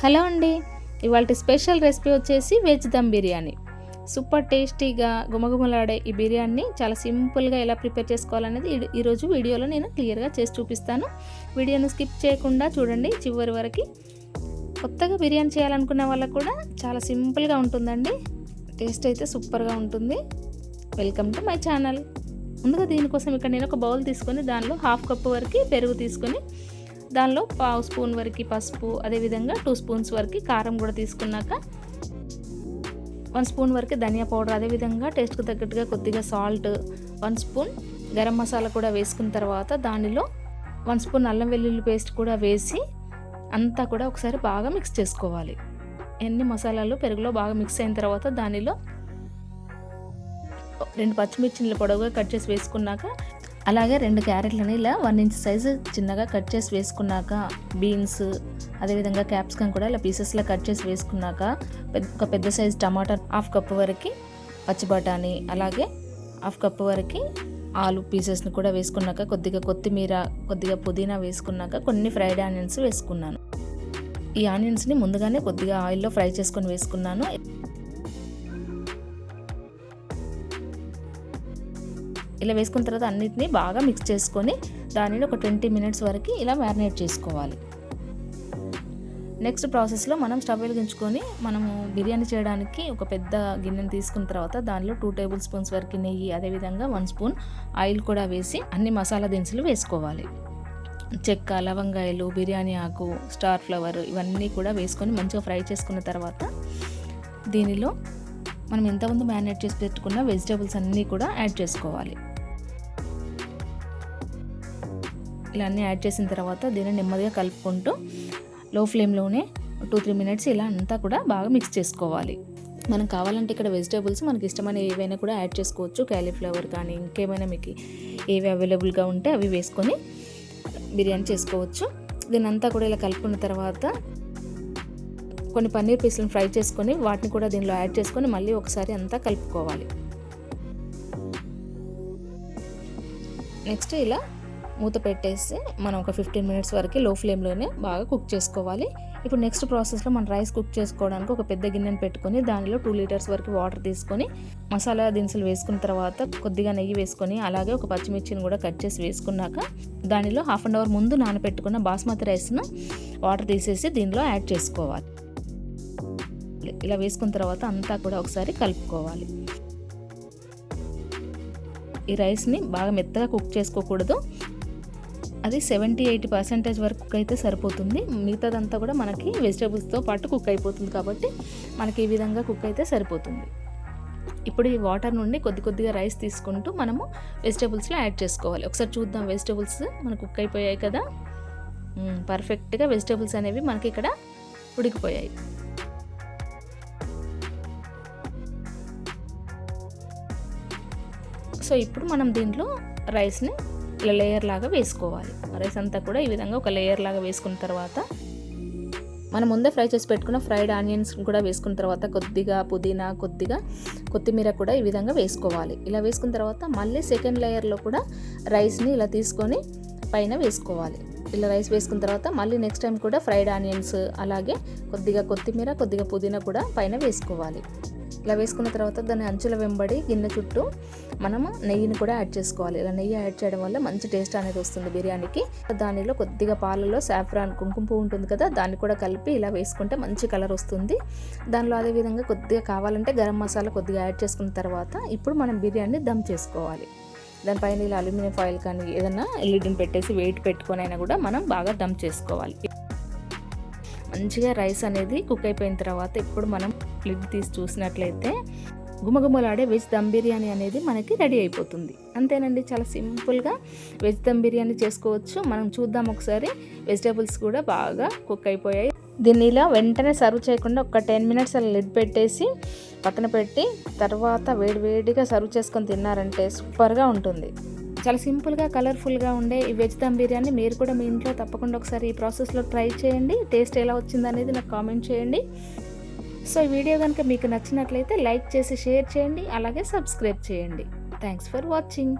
Hello అండి, ఇవాళ special recipe వచ్చేసి వెజ్ దమ్ బిర్యానీ. సూపర్ టేస్టీగా గుమగుమలాడే ఈ బిర్యానీ చాలా సింపుల్గా ఎలా ప్రిపేర్ చేసుకోవాలనేది ఈరోజు వీడియోలో నేను క్లియర్గా చేసి చూపిస్తాను. వీడియోను స్కిప్ చేయకుండా చూడండి చివరి వరకు. కొత్తగా బిర్యానీ చేయాలనుకునే వాళ్ళకు కూడా చాలా సింపుల్గా ఉంటుందండి. టేస్ట్ అయితే సూపర్గా ఉంటుంది. Welcome to my channel. ముందుగా దీనికోసం ఇక్కడ నేను ఒక బౌల్ తీసుకొని దానిలో 1/2 కప్పు వరకు పెరుగు తీసుకొని దానిలో 1/2 స్పూన్ వరకు పసుపు, అదేవిధంగా 2 స్పూన్స్ వరకు కారం కూడా తీసుకున్నాక 1 స్పూన్ వరకు ధనియా పౌడర్, అదేవిధంగా టేస్ట్కి తగ్గట్టుగా కొద్దిగా సాల్ట్, 1 స్పూన్ గరం మసాలా కూడా వేసుకున్న తర్వాత దానిలో 1 స్పూన్ అల్లం వెల్లుల్లి పేస్ట్ కూడా వేసి అంతా కూడా ఒకసారి బాగా మిక్స్ చేసుకోవాలి. ఎన్ని మసాలాలు పెరుగులో బాగా మిక్స్ అయిన తర్వాత దానిలో 2 పచ్చిమిర్చిని పొడవుగా కట్ చేసి వేసుకున్నాక, అలాగే 2 క్యారెట్లని ఇలా 1 ఇంచ్ సైజు చిన్నగా కట్ చేసి వేసుకున్నాక, బీన్స్ అదేవిధంగా క్యాప్సికమ్ కూడా ఇలా పీసెస్లో కట్ చేసి వేసుకున్నాక, ఒక పెద్ద సైజు టమాటా 1/2 కప్పు వరకు, పచ్చి బఠానీ అలాగే 1/2 కప్పు వరకు ఆలు పీసెస్ని కూడా వేసుకున్నాక, కొద్దిగా కొత్తిమీర, కొద్దిగా పుదీనా వేసుకున్నాక కొన్ని ఫ్రైడ్ ఆనియన్స్ వేసుకున్నాను. ఈ ఆనియన్స్ని ముందుగానే కొద్దిగా ఆయిల్లో ఫ్రై చేసుకొని వేసుకున్నాను. ఇలా వేసుకున్న తర్వాత అన్నిటిని బాగా మిక్స్ చేసుకొని దానిని ఒక 20 మినిట్స్ వరకు ఇలా మ్యారినేట్ చేసుకోవాలి. నెక్స్ట్ ప్రాసెస్లో మనం స్టవ్ వెలిగించుకొని మనము బిర్యానీ చేయడానికి ఒక పెద్ద గిన్నెని తీసుకున్న తర్వాత దానిలో 2 టేబుల్ స్పూన్స్ వరకు నెయ్యి, అదేవిధంగా 1 స్పూన్ ఆయిల్ కూడా వేసి అన్ని మసాలా దినుసులు వేసుకోవాలి. చెక్క, లవంగాయలు, బిర్యానీ ఆకు, స్టార్ ఫ్లవర్ ఇవన్నీ కూడా వేసుకొని మంచిగా ఫ్రై చేసుకున్న తర్వాత దీనిలో మనం ఎంతమంది మ్యారినేట్ చేసి పెట్టుకున్న వెజిటేబుల్స్ అన్నీ కూడా యాడ్ చేసుకోవాలి. ఇలా అన్నీ యాడ్ చేసిన తర్వాత దీన్ని నెమ్మదిగా కలుపుకుంటూ లో ఫ్లేమ్లోనే 2-3 మినిట్స్ ఇలా అంతా కూడా బాగా మిక్స్ చేసుకోవాలి. మనం కావాలంటే ఇక్కడ వెజిటేబుల్స్ మనకి ఇష్టమైన ఏవైనా కూడా యాడ్ చేసుకోవచ్చు. క్యాలీఫ్లవర్ కానీ ఇంకేమైనా మీకు ఏవి అవైలబుల్గా ఉంటే అవి వేసుకొని బిర్యానీ చేసుకోవచ్చు. దీని అంతా కూడా ఇలా కలుపుకున్న తర్వాత కొన్ని పన్నీర్ పీసులను ఫ్రై చేసుకొని వాటిని కూడా దీనిలో యాడ్ చేసుకొని మళ్ళీ ఒకసారి అంతా కలుపుకోవాలి. నెక్స్ట్ ఇలా మూత పెట్టేసి మనం ఒక 15 మినిట్స్ వరకు లో ఫ్లేమ్లోనే బాగా కుక్ చేసుకోవాలి. ఇప్పుడు నెక్స్ట్ ప్రాసెస్లో మనం రైస్ కుక్ చేసుకోవడానికి ఒక పెద్ద గిన్నెని పెట్టుకొని దానిలో 2 లీటర్స్ వరకు వాటర్ తీసుకొని మసాలా దినుసులు వేసుకున్న తర్వాత కొద్దిగా నెయ్యి వేసుకొని అలాగే ఒక పచ్చిమిర్చిని కూడా కట్ చేసి వేసుకున్నాక దానిలో 1/2 అవర్ ముందు నానబెట్టుకున్న బాస్మతి రైస్ను వాటర్ తీసేసి దీనిలో యాడ్ చేసుకోవాలి. ఇలా వేసుకున్న తర్వాత అంతా కూడా ఒకసారి కలుపుకోవాలి. ఈ రైస్ని బాగా మెత్తగా కుక్ చేసుకోకూడదు. అది 70-80% వరకు కుక్ అయితే సరిపోతుంది. మిగతాదంతా కూడా మనకి వెజిటేబుల్స్తో పాటు కుక్ అయిపోతుంది కాబట్టి మనకి ఈ విధంగా కుక్ అయితే సరిపోతుంది. ఇప్పుడు ఈ వాటర్ నుండి కొద్దిగా రైస్ తీసుకుంటూ మనము వెజిటేబుల్స్లో యాడ్ చేసుకోవాలి. ఒకసారి చూద్దాం. వెజిటేబుల్స్ మనకు కుక్ అయిపోయాయి కదా, పర్ఫెక్ట్గా వెజిటేబుల్స్ అనేవి మనకి ఇక్కడ ఉడికిపోయాయి. సో ఇప్పుడు మనం దీంట్లో రైస్ని ఇలా లేయర్ లాగా వేసుకోవాలి. రైస్ అంతా కూడా ఈ విధంగా ఒక లేయర్ లాగా వేసుకున్న తర్వాత మనం ముందే ఫ్రై చేసి పెట్టుకున్న ఫ్రైడ్ ఆనియన్స్ కూడా వేసుకున్న తర్వాత కొద్దిగా పుదీనా, కొద్దిగా కొత్తిమీర కూడా ఈ విధంగా వేసుకోవాలి. ఇలా వేసుకున్న తర్వాత మళ్ళీ సెకండ్ లేయర్లో కూడా రైస్ని ఇలా తీసుకొని పైన వేసుకోవాలి. ఇలా రైస్ వేసుకున్న తర్వాత మళ్ళీ నెక్స్ట్ టైం కూడా ఫ్రైడ్ ఆనియన్స్ అలాగే కొద్దిగా కొత్తిమీర, కొద్దిగా పుదీనా కూడా పైన వేసుకోవాలి. ఇలా వేసుకున్న తర్వాత దాని అంచుల వెంబడి గిన్నె చుట్టూ మనము నెయ్యిని కూడా యాడ్ చేసుకోవాలి. ఇలా నెయ్యి యాడ్ చేయడం వల్ల మంచి టేస్ట్ అనేది వస్తుంది బిర్యానీకి. దానిలో కొద్దిగా పాలలో సాఫ్రాన్, కుంకుమ పువ్వు ఉంటుంది కదా, దాన్ని కూడా కలిపి ఇలా వేసుకుంటే మంచి కలర్ వస్తుంది. దానిలో అదేవిధంగా కొద్దిగా కావాలంటే గరం మసాలా కొద్దిగా యాడ్ చేసుకున్న తర్వాత ఇప్పుడు మనం బిర్యానీ దమ్ చేసుకోవాలి. దానిపైన ఇలా అల్యూమినియం ఫాయిల్ కానీ ఏదైనా లిడ్ని పెట్టేసి వెయిట్ పెట్టుకొని అయినా కూడా మనం బాగా దమ్ చేసుకోవాలి. మంచిగా రైస్ అనేది కుక్ అయిపోయిన తర్వాత ఇప్పుడు మనం లిడ్ తీసి చూసినట్లయితే గుమగుమలాడే వెజ్ దమ్ బిర్యానీ అనేది మనకి రెడీ అయిపోతుంది. అంతేనండి, చాలా సింపుల్గా వెజ్ దమ్ బిర్యానీ చేసుకోవచ్చు. మనం చూద్దాం ఒకసారి. వెజిటేబుల్స్ కూడా బాగా కుక్ అయిపోయాయి. దీన్ని ఇలా వెంటనే సర్వ్ చేయకుండా ఒక 10 మినిట్స్ అలా లిడ్ పెట్టేసి పక్కన పెట్టి తర్వాత వేడివేడిగా సర్వ్ చేసుకొని తిన్నారంటే సూపర్గా ఉంటుంది. చాలా సింపుల్గా, కలర్ఫుల్గా ఉండే ఈ వెజ్ దమ్ బిర్యానీ మీరు కూడా మీ ఇంట్లో తప్పకుండా ఒకసారి ఈ ప్రాసెస్లో ట్రై చేయండి. టేస్ట్ ఎలా వచ్చిందనేది నాకు కామెంట్ చేయండి. సో ఈ వీడియో కనుక మీకు నచ్చినట్లయితే లైక్ చేసి షేర్ చేయండి, అలాగే సబ్స్క్రైబ్ చేయండి. Thanks for watching.